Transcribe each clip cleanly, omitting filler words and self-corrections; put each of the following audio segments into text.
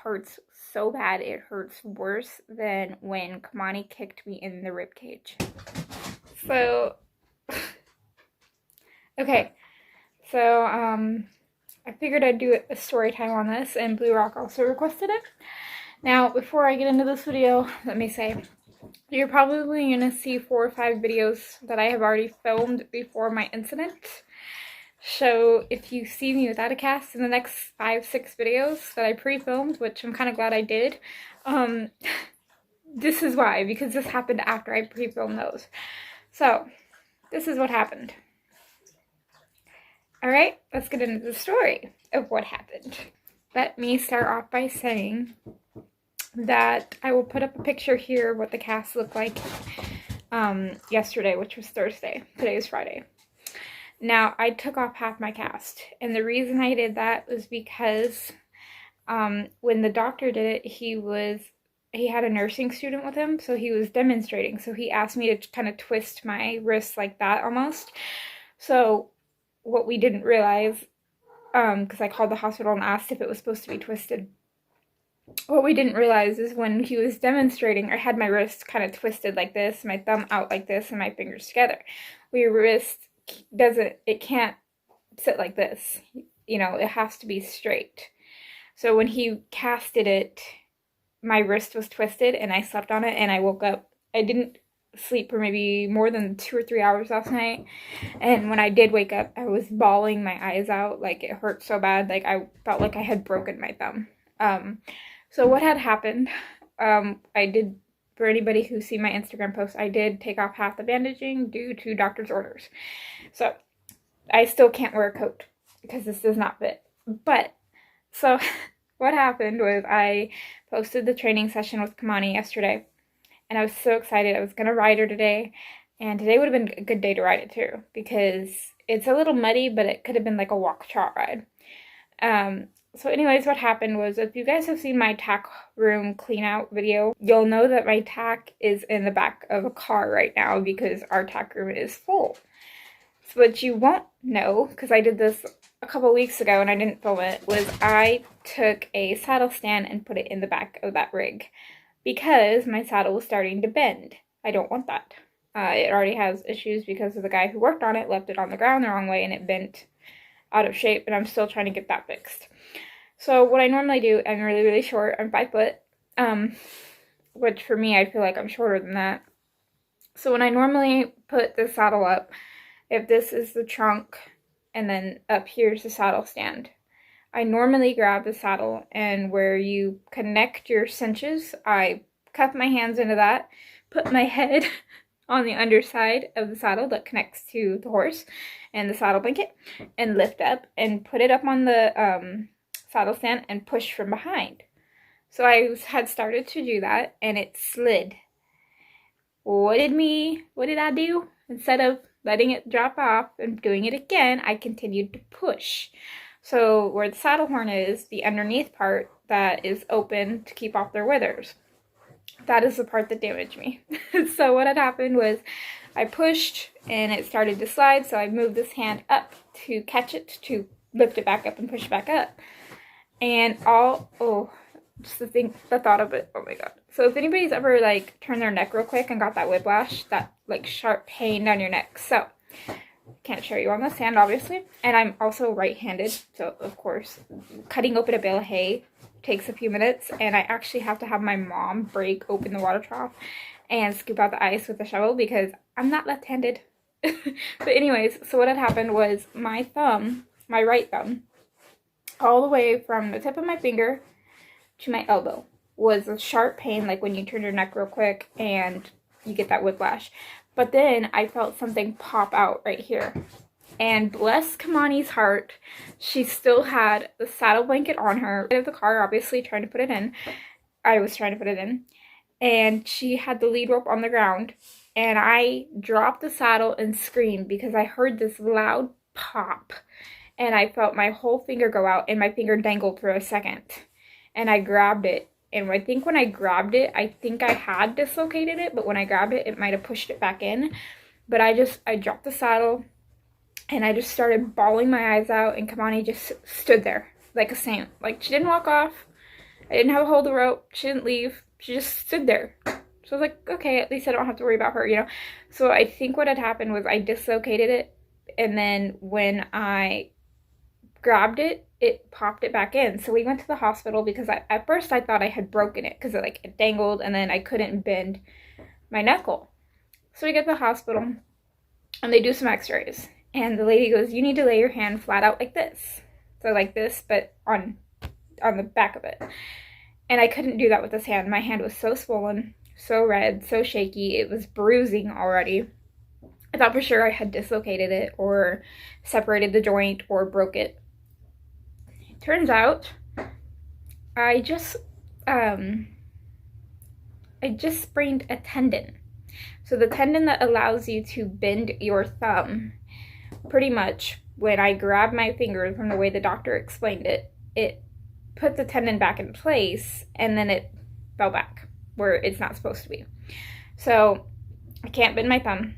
hurts so bad. It hurts worse than when Kamani kicked me in the rib cage. So, okay. So, I figured I'd do a story time on this, and Blue Rock also requested it. Now, before I get into this video, let me say, you're probably going to see 4 or 5 videos that I have already filmed before my incident. So if you see me without a cast in the next 5-6 videos that I pre-filmed, which I'm kind of glad I did, this is why, because this happened after I pre-filmed those. So, this is what happened. Alright, let's get into the story of what happened. Let me start off by saying that I will put up a picture here of what the cast looked like yesterday, which was Thursday. Today is Friday. Now, I took off half my cast, and the reason I did that was because when the doctor did it, he had a nursing student with him, so he was demonstrating. So he asked me to kind of twist my wrist like that almost. So what we didn't realize, because I called the hospital and asked if it was supposed to be twisted, what we didn't realize is when he was demonstrating, I had my wrist kind of twisted like this, my thumb out like this, and my fingers together. Your wrist it can't sit like this. You know, it has to be straight. So when he casted it, my wrist was twisted and I slept on it and I woke up. I didn't sleep for maybe more than 2 or 3 hours last night. And when I did wake up, I was bawling my eyes out. Like, it hurt so bad. Like, I felt like I had broken my thumb. So what had happened, I did, for anybody who's seen my Instagram post, I did take off half the bandaging due to doctor's orders. So I still can't wear a coat because this does not fit. But, so what happened was I posted the training session with Kamani yesterday, and I was so excited. I was going to ride her today, and today would have been a good day to ride it too, because it's a little muddy, but it could have been like a walk-trot ride. So anyways, what happened was, if you guys have seen my tack room clean out video, you'll know that my tack is in the back of a car right now because our tack room is full. So what you won't know, because I did this a couple weeks ago and I didn't film it, was I took a saddle stand and put it in the back of that rig because my saddle was starting to bend. I don't want that. It already has issues because of the guy who worked on it, left it on the ground the wrong way and it bent out of shape, and I'm still trying to get that fixed. So what I normally do, I'm really, really short. I'm 5 foot, which for me, I feel like I'm shorter than that. So when I normally put the saddle up, if this is the trunk and then up here's the saddle stand, I normally grab the saddle, and where you connect your cinches, I cuff my hands into that, put my head on the underside of the saddle that connects to the horse and the saddle blanket, and lift up and put it up on the saddle stand and push from behind. So I had started to do that and it slid. What did I do? Instead of letting it drop off and doing it again, I continued to push. So where the saddle horn is, the underneath part that is open to keep off their withers, that is the part that damaged me. So what had happened was I pushed and it started to slide, so I moved this hand up to catch it, to lift it back up and push it back up. And just the thought of it, oh my god. So if anybody's ever like turned their neck real quick and got that whiplash, that like sharp pain down your neck. So, can't show you on this hand obviously. And I'm also right-handed, so of course, cutting open a bale of hay takes a few minutes, and I actually have to have my mom break open the water trough and scoop out the ice with a shovel because I'm not left-handed. But anyways, so what had happened was my thumb, my right thumb, all the way from the tip of my finger to my elbow was a sharp pain, like when you turn your neck real quick and you get that whiplash. But then I felt something pop out right here. And bless Kamani's heart, she still had the saddle blanket on her of the car, obviously trying to put it in. I was trying to put it in. And she had the lead rope on the ground. And I dropped the saddle and screamed because I heard this loud pop. And I felt my whole finger go out, and my finger dangled for a second. And I grabbed it. And I think when I grabbed it, I think I had dislocated it. But when I grabbed it, it might have pushed it back in. But I dropped the saddle. And I just started bawling my eyes out, and Kamani just stood there like a saint. Like, she didn't walk off. I didn't have a hold of the rope. She didn't leave. She just stood there. So I was like, okay, at least I don't have to worry about her, you know? So I think what had happened was I dislocated it, and then when I grabbed it, it popped it back in. So we went to the hospital because at first I thought I had broken it because it dangled and then I couldn't bend my knuckle. So we get to the hospital and they do some x-rays. And the lady goes, you need to lay your hand flat out like this. So like this, but on the back of it. And I couldn't do that with this hand. My hand was so swollen, so red, so shaky. It was bruising already. I thought for sure I had dislocated it or separated the joint or broke it. Turns out I just sprained a tendon. So the tendon that allows you to bend your thumb, pretty much when I grabbed my finger from the way the doctor explained it, it put the tendon back in place and then it fell back where it's not supposed to be. So I can't bend my thumb.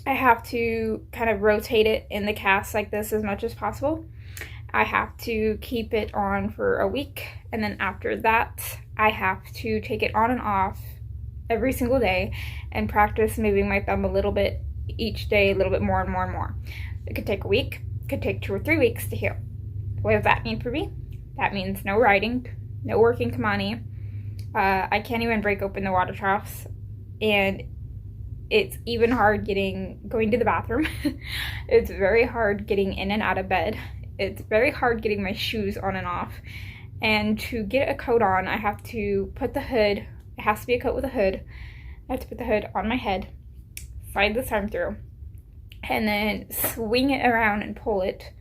I have to kind of rotate it in the cast like this as much as possible. I have to keep it on for a week, and then after that I have to take it on and off every single day and practice moving my thumb a little bit each day, a little bit more and more and more. It could take a week, it could take 2 or 3 weeks to heal. What does that mean for me? That means no riding, no working Kamani. I can't even break open the water troughs, and it's even hard going to the bathroom. It's very hard getting in and out of bed. It's very hard getting my shoes on and off. And to get a coat on, I have to put the hood, it has to be a coat with a hood. I have to put the hood on my head, slide this arm through, and then swing it around and pull it.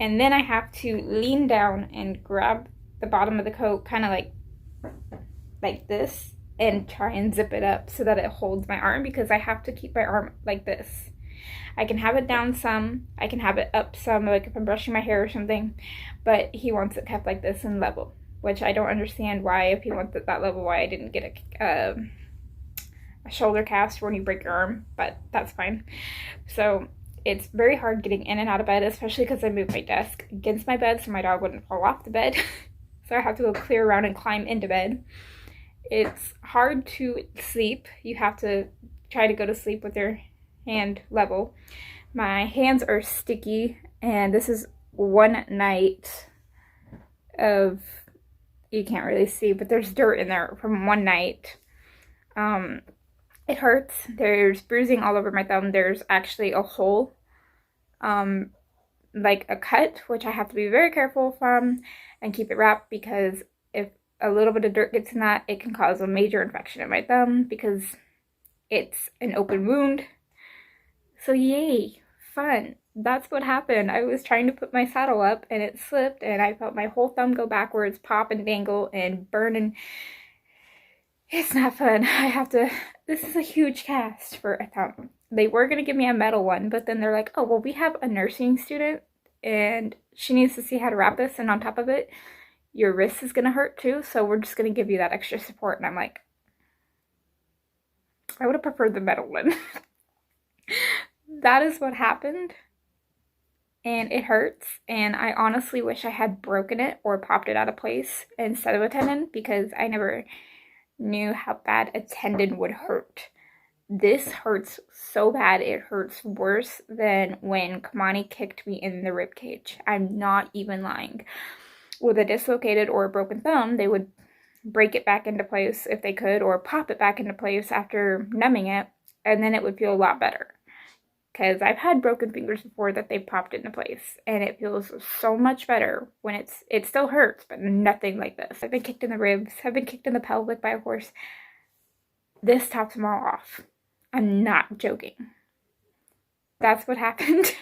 And then I have to lean down and grab the bottom of the coat, kind of like this, and try and zip it up so that it holds my arm, because I have to keep my arm like this. I can have it down some, I can have it up some, like if I'm brushing my hair or something, but he wants it kept like this and level, which I don't understand why, if he wants it that level, why I didn't get a shoulder cast when you break your arm, but that's fine. So it's very hard getting in and out of bed, especially because I moved my desk against my bed so my dog wouldn't fall off the bed. So I have to go clear around and climb into bed. It's hard to sleep. You have to try to go to sleep with your hand level. My hands are sticky, and this is one night of, you can't really see, but there's dirt in there from one night. It hurts. There's bruising all over my thumb. There's actually a hole, like a cut, which I have to be very careful from and keep it wrapped, because if a little bit of dirt gets in that, it can cause a major infection in my thumb because it's an open wound. So yay, fun. That's what happened. I was trying to put my saddle up and it slipped and I felt my whole thumb go backwards, pop and dangle and burn, and it's not fun. This is a huge cast for a thumb. They were going to give me a metal one, but then they're like, oh, well, we have a nursing student and she needs to see how to wrap this, and on top of it, your wrist is going to hurt too, so we're just going to give you that extra support. And I'm like, I would have preferred the metal one. That is what happened, and it hurts, and I honestly wish I had broken it or popped it out of place instead of a tendon, because I never knew how bad a tendon would hurt. This hurts so bad. It hurts worse than when Kamani kicked me in the rib cage. I'm not even lying. With a dislocated or a broken thumb, they would break it back into place if they could, or pop it back into place after numbing it, and then it would feel a lot better. Because I've had broken fingers before that they popped into place, and it feels so much better when it still hurts, but nothing like this. I've been kicked in the ribs, I've been kicked in the pelvic by a horse. This tops them all off. I'm not joking. That's what happened.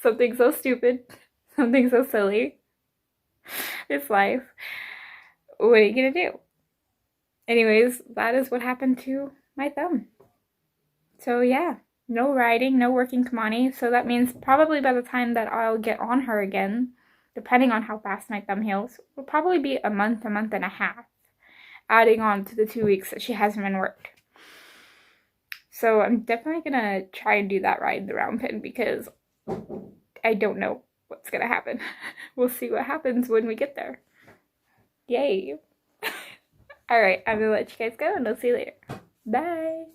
Something so stupid, something so silly. It's life. What are you gonna do? Anyways, that is what happened to my thumb. So yeah, no riding, no working Kamani. So that means probably by the time that I'll get on her again, depending on how fast my thumb heals, will probably be a month and a half, adding on to the 2 weeks that she hasn't been worked. So I'm definitely gonna try and do that ride the round pen, because I don't know what's gonna happen. We'll see what happens when we get there. Yay. Alright, I'm gonna let you guys go and I'll see you later. Bye.